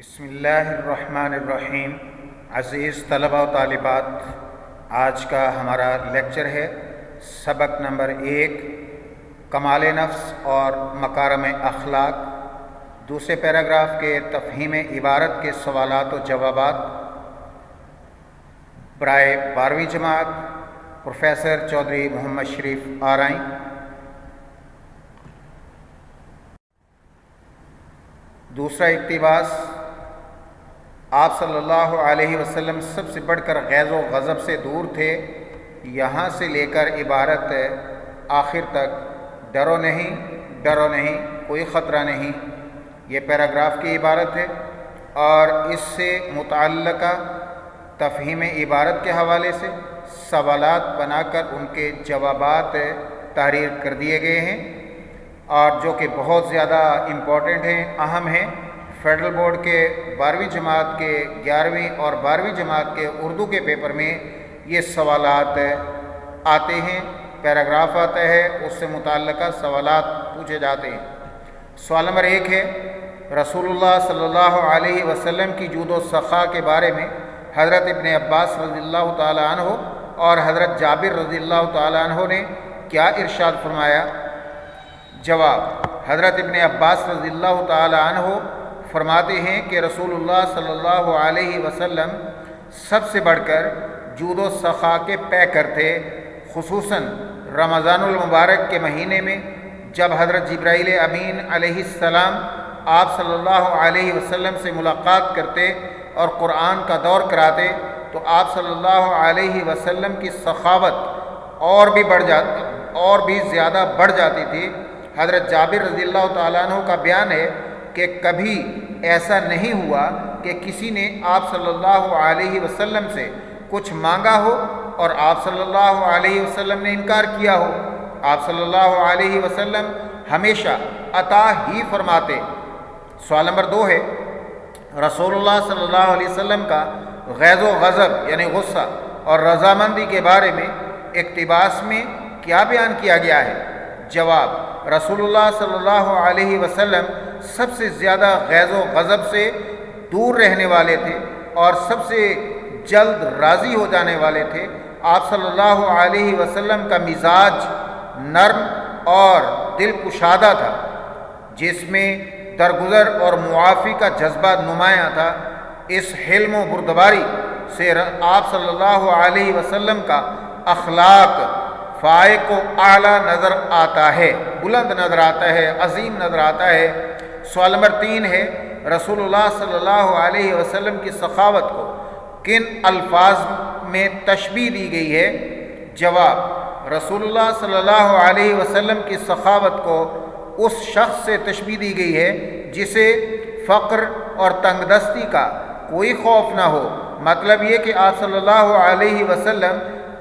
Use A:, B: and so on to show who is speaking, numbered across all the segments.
A: بسم اللہ الرحمن الرحیم۔ عزیز طلبہ و طالبات، آج کا ہمارا لیکچر ہے سبق نمبر 1، کمال نفس اور مکارم اخلاق، دوسرے پیراگراف کے تفہیم عبارت کے سوالات و جوابات، برائے 12ویں جماعت پروفیسر چودھری محمد شریف آرائیں۔ دوسرا اقتباس، آپ صلی اللہ علیہ وسلم سب سے بڑھ کر غیظ و غضب سے دور تھے، یہاں سے لے کر عبارت آخر تک ڈرو نہیں، کوئی خطرہ نہیں، یہ پیراگراف کی عبارت ہے اور اس سے متعلقہ تفہیم عبارت کے حوالے سے سوالات بنا کر ان کے جوابات تحریر کر دیے گئے ہیں، اور جو کہ بہت زیادہ امپورٹنٹ ہیں، اہم ہیں۔ فیڈرل بورڈ کے 12ویں جماعت کے 11ویں اور 12ویں جماعت کے اردو کے پیپر میں یہ سوالات آتے ہیں، پیراگراف آتا ہے، اس سے متعلقہ سوالات پوچھے جاتے ہیں۔ سوال نمبر 1 ہے، رسول اللہ صلی اللہ علیہ وسلم کی جود و سخا کے بارے میں حضرت ابن عباس رضی اللہ تعالیٰ عنہ اور حضرت جابر رضی اللہ تعالیٰ عنہ نے کیا ارشاد فرمایا؟ جواب، حضرت ابن عباس رضی اللہ تعالیٰ عنہ فرماتے ہیں کہ رسول اللہ صلی اللہ علیہ وسلم سب سے بڑھ کر جود و سخا کے پیکر تھے، خصوصاً رمضان المبارک کے مہینے میں جب حضرت جبرائیل امین علیہ السلام آپ صلی اللہ علیہ وسلم سے ملاقات کرتے اور قرآن کا دور کراتے تو آپ صلی اللہ علیہ وسلم کی سخاوت اور بھی زیادہ بڑھ جاتی تھی۔ حضرت جابر رضی اللہ تعالیٰ عنہ کا بیان ہے کہ کبھی ایسا نہیں ہوا کہ کسی نے آپ صلی اللہ علیہ وسلم سے کچھ مانگا ہو اور آپ صلی اللہ علیہ وسلم نے انکار کیا ہو۔ آپ صلی اللہ علیہ وسلم ہمیشہ عطا ہی فرماتے۔ سوال نمبر 2 ہے، رسول اللہ صلی اللہ علیہ وسلم کا غیظ و غضب یعنی غصہ اور رضامندی کے بارے میں اقتباس میں کیا بیان کیا گیا ہے؟ جواب، رسول اللہ صلی اللہ علیہ وسلم سب سے زیادہ غیظ و غضب سے دور رہنے والے تھے اور سب سے جلد راضی ہو جانے والے تھے۔ آپ صلی اللہ علیہ وسلم کا مزاج نرم اور دل کشادہ تھا، جس میں درگزر اور معافی کا جذبہ نمایاں تھا۔ اس حلم و بردباری سے آپ صلی اللہ علیہ وسلم کا اخلاق فائق و اعلیٰ نظر آتا ہے، بلند نظر آتا ہے، عظیم نظر آتا ہے۔ سوال نمبر 3 ہے، رسول اللہ صلی اللہ علیہ وسلم کی سخاوت کو کن الفاظ میں تشبیہ دی گئی ہے؟ جواب، رسول اللہ صلی اللہ علیہ وسلم کی سخاوت کو اس شخص سے تشبیہ دی گئی ہے جسے فقر اور تنگ دستی کا کوئی خوف نہ ہو۔ مطلب یہ کہ آپ صلی اللہ علیہ وسلم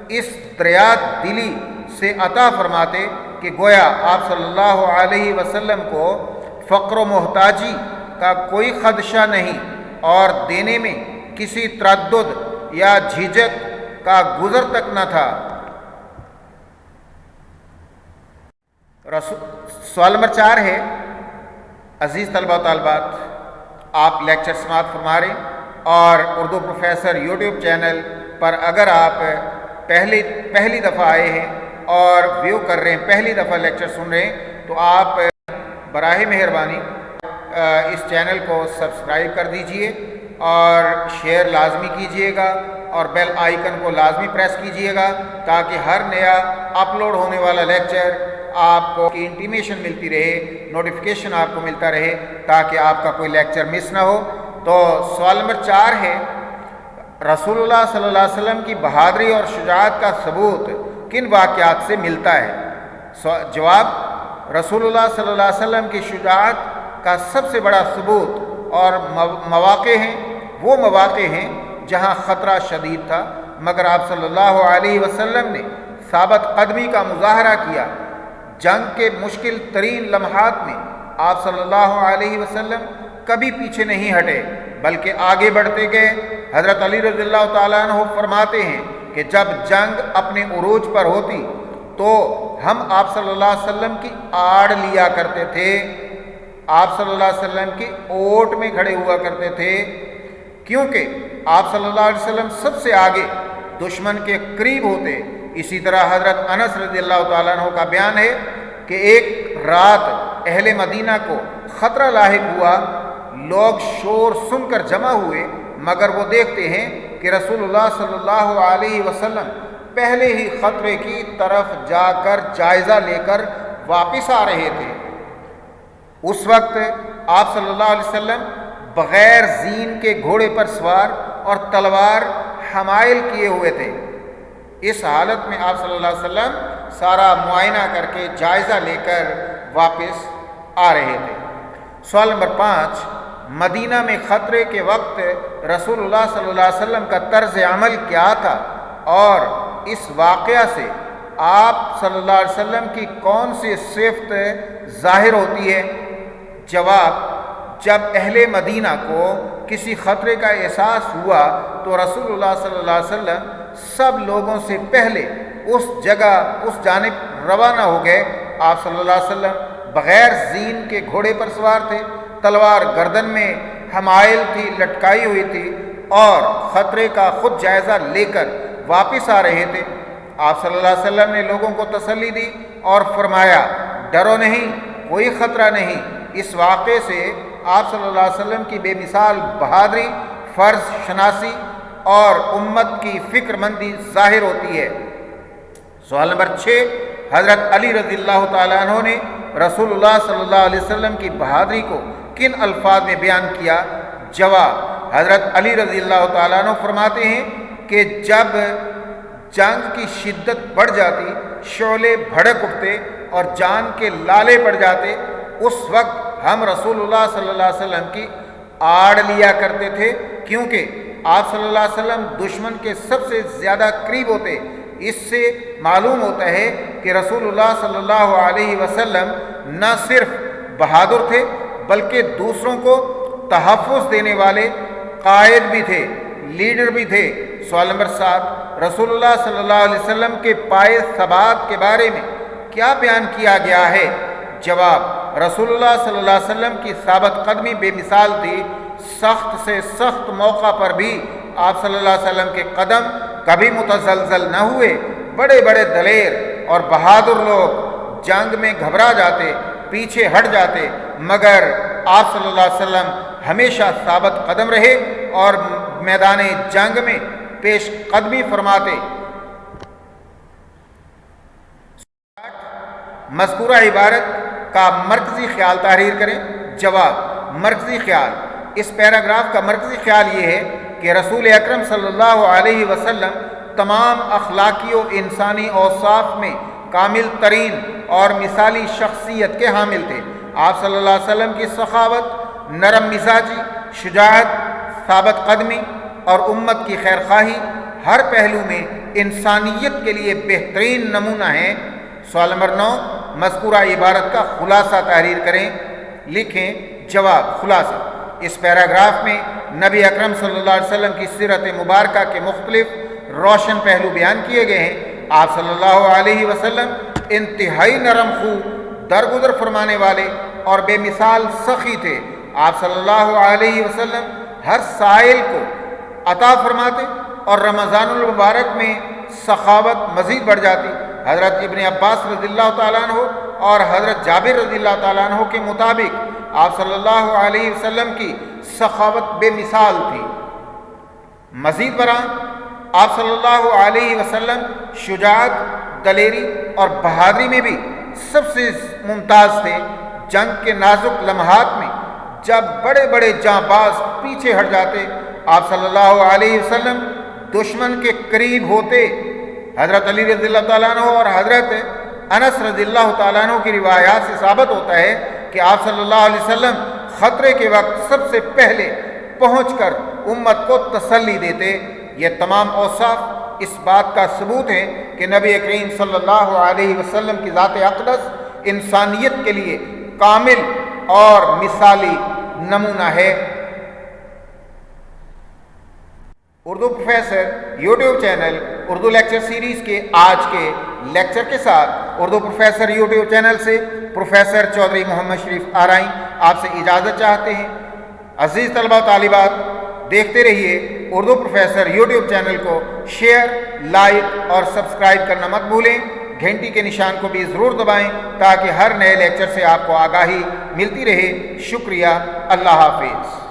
A: اس دریا دلی سے عطا فرماتے کہ گویا آپ صلی اللہ علیہ وسلم کو فقر و محتاجی کا کوئی خدشہ نہیں اور دینے میں کسی تردد یا جھجک کا گزر تک نہ تھا۔ سوال نمبر 4 ہے، عزیز طلبہ و طالبات، آپ لیکچر سماعت فرما رہے ہیں اور اردو پروفیسر یوٹیوب چینل پر اگر آپ پہلی دفعہ آئے ہیں اور ویو کر رہے ہیں، پہلی دفعہ لیکچر سن رہے ہیں، تو آپ براہ مہربانی اس چینل کو سبسکرائب کر دیجئے اور شیئر لازمی کیجئے گا اور بیل آئیکن کو لازمی پریس کیجئے گا تاکہ ہر نیا اپلوڈ ہونے والا لیکچر آپ کو انٹیمیشن ملتی رہے، نوٹیفیکیشن آپ کو ملتا رہے تاکہ آپ کا کوئی لیکچر مس نہ ہو۔ تو سوال نمبر 4 ہے، رسول اللہ صلی اللہ علیہ وسلم کی بہادری اور شجاعت کا ثبوت کن واقعات سے ملتا ہے؟ جواب، رسول اللہ صلی اللہ علیہ وسلم کی شجاعت کا سب سے بڑا ثبوت اور وہ مواقع ہیں جہاں خطرہ شدید تھا مگر آپ صلی اللہ علیہ وسلم نے ثابت قدمی کا مظاہرہ کیا۔ جنگ کے مشکل ترین لمحات میں آپ صلی اللہ علیہ وسلم کبھی پیچھے نہیں ہٹے بلکہ آگے بڑھتے گئے۔ حضرت علی رضی اللہ تعالیٰ عنہ فرماتے ہیں کہ جب جنگ اپنے عروج پر ہوتی تو ہم آپ صلی اللہ علیہ وسلم کی آڑ لیا کرتے تھے آپ صلی اللہ علیہ وسلم کی اوٹ میں کھڑے ہوا کرتے تھے، کیونکہ آپ صلی اللہ علیہ وسلم سب سے آگے دشمن کے قریب ہوتے۔ اسی طرح حضرت انس رضی اللہ تعالیٰ عنہ کا بیان ہے کہ ایک رات اہل مدینہ کو خطرہ لاحق ہوا، لوگ شور سن کر جمع ہوئے، مگر وہ دیکھتے ہیں کہ رسول اللہ صلی اللہ علیہ وسلم پہلے ہی خطرے کی طرف جا کر جائزہ لے کر واپس آ رہے تھے۔ اس وقت آپ صلی اللہ علیہ وسلم بغیر زین کے گھوڑے پر سوار اور تلوار حمائل کیے ہوئے تھے۔ اس حالت میں آپ صلی اللہ علیہ وسلم سارا معائنہ کر کے جائزہ لے کر واپس آ رہے تھے۔ سوال نمبر 5، مدینہ میں خطرے کے وقت رسول اللہ صلی اللہ علیہ وسلم کا طرز عمل کیا تھا، اور اس واقعہ سے آپ صلی اللہ علیہ وسلم کی کون سی صفت ظاہر ہوتی ہے؟ جواب، جب اہل مدینہ کو کسی خطرے کا احساس ہوا تو رسول اللہ صلی اللہ علیہ وسلم سب لوگوں سے پہلے اس جگہ اس جانب روانہ ہو گئے۔ آپ صلی اللہ علیہ وسلم بغیر زین کے گھوڑے پر سوار تھے، تلوار گردن میں حمائل تھی، لٹکائی ہوئی تھی، اور خطرے کا خود جائزہ لے کر واپس آ رہے تھے۔ آپ صلی اللہ علیہ وسلم نے لوگوں کو تسلی دی اور فرمایا، ڈرو نہیں، کوئی خطرہ نہیں۔ اس واقعے سے آپ صلی اللہ علیہ وسلم کی بے مثال بہادری، فرض شناسی اور امت کی فکر مندی ظاہر ہوتی ہے۔ سوال نمبر 6، حضرت علی رضی اللہ تعالیٰ عنہ نے رسول اللہ صلی اللہ علیہ وسلم کی بہادری کو کن الفاظ میں بیان کیا؟ جواب، حضرت علی رضی اللہ تعالیٰ عنہ فرماتے ہیں کہ جب جنگ کی شدت بڑھ جاتی، شعلے بھڑک اٹھتے اور جان کے لالے پڑ جاتے، اس وقت ہم رسول اللہ صلی اللہ علیہ وسلم کی آڑ لیا کرتے تھے، کیونکہ آپ صلی اللہ علیہ وسلم دشمن کے سب سے زیادہ قریب ہوتے۔ اس سے معلوم ہوتا ہے کہ رسول اللہ صلی اللہ علیہ وسلم نہ صرف بہادر تھے بلکہ دوسروں کو تحفظ دینے والے قائد بھی تھے، لیڈر بھی تھے۔ سوال نمبر 7، رسول اللہ صلی اللہ علیہ وسلم کے پائے ثبات کے بارے میں کیا بیان کیا گیا ہے؟ جواب، رسول اللہ صلی اللہ علیہ وسلم کی ثابت قدمی بے مثال تھی۔ سخت سے سخت موقع پر بھی آپ صلی اللہ علیہ وسلم کے قدم کبھی متزلزل نہ ہوئے۔ بڑے بڑے دلیر اور بہادر لوگ جنگ میں گھبرا جاتے، پیچھے ہٹ جاتے، مگر آپ صلی اللہ علیہ وسلم ہمیشہ ثابت قدم رہے اور میدان جنگ میں پیش قدمی فرماتے۔ مذکورہ عبارت کا مرکزی خیال تحریر کریں۔ جواب، مرکزی خیال، اس پیراگراف کا مرکزی خیال یہ ہے کہ رسول اکرم صلی اللہ علیہ وسلم تمام اخلاقی و انسانی اوصاف میں کامل ترین اور مثالی شخصیت کے حامل تھے۔ آپ صلی اللہ علیہ وسلم کی سخاوت، نرم مزاجی، شجاعت، ثابت قدمی اور امت کی خیرخواہی ہر پہلو میں انسانیت کے لیے بہترین نمونہ ہیں۔ سوال نمبر 9، مذکورہ عبارت کا خلاصہ تحریر کریں۔ لکھیں۔ جواب، خلاصہ، اس پیراگراف میں نبی اکرم صلی اللہ علیہ وسلم کی سیرت مبارکہ کے مختلف روشن پہلو بیان کیے گئے ہیں۔ آپ صلی اللہ علیہ وسلم انتہائی نرم خو، درگزر فرمانے والے اور بے مثال سخی تھے۔ آپ صلی اللہ علیہ وسلم ہر سائل کو عطا فرماتے اور رمضان المبارک میں سخاوت مزید بڑھ جاتی۔ حضرت ابن عباس رضی اللہ تعالیٰ عنہ اور حضرت جابر رضی اللہ تعالیٰ عنہ کے مطابق آپ صلی اللہ علیہ وسلم کی سخاوت بے مثال تھی۔ مزید برآں آپ صلی اللہ علیہ وسلم شجاعت، دلیری اور بہادری میں بھی سب سے ممتاز تھے۔ جنگ کے نازک لمحات میں جب بڑے بڑے جاں باز پیچھے ہٹ جاتے، آپ صلی اللہ علیہ وسلم دشمن کے قریب ہوتے۔ حضرت علی رضی اللہ تعالیٰ عنہ اور حضرت انس رضی اللہ تعالیٰ عنہ کی روایات سے ثابت ہوتا ہے کہ آپ صلی اللہ علیہ وسلم خطرے کے وقت سب سے پہلے پہنچ کر امت کو تسلی دیتے۔ یہ تمام اوصاف اس بات کا ثبوت ہے کہ نبی کریم صلی اللہ علیہ وسلم کی ذات اقدس انسانیت کے لیے کامل اور مثالی نمونہ ہے۔ Urdu professor YouTube channel Urdu lecture series کے آج کے لیکچر کے ساتھ اردو پروفیسر یوٹیوب چینل سے پروفیسر چودھری محمد شریف آرائی آپ سے اجازت چاہتے ہیں۔ عزیز طلبہ و طالبات، دیکھتے رہیے اردو پروفیسر یوٹیوب چینل کو، شیئر، لائک اور سبسکرائب کرنا مت بھولیں، گھنٹی کے نشان کو بھی ضرور دبائیں تاکہ ہر نئے لیکچر سے آپ کو آگاہی ملتی رہے۔ شکریہ، اللہ حافظ۔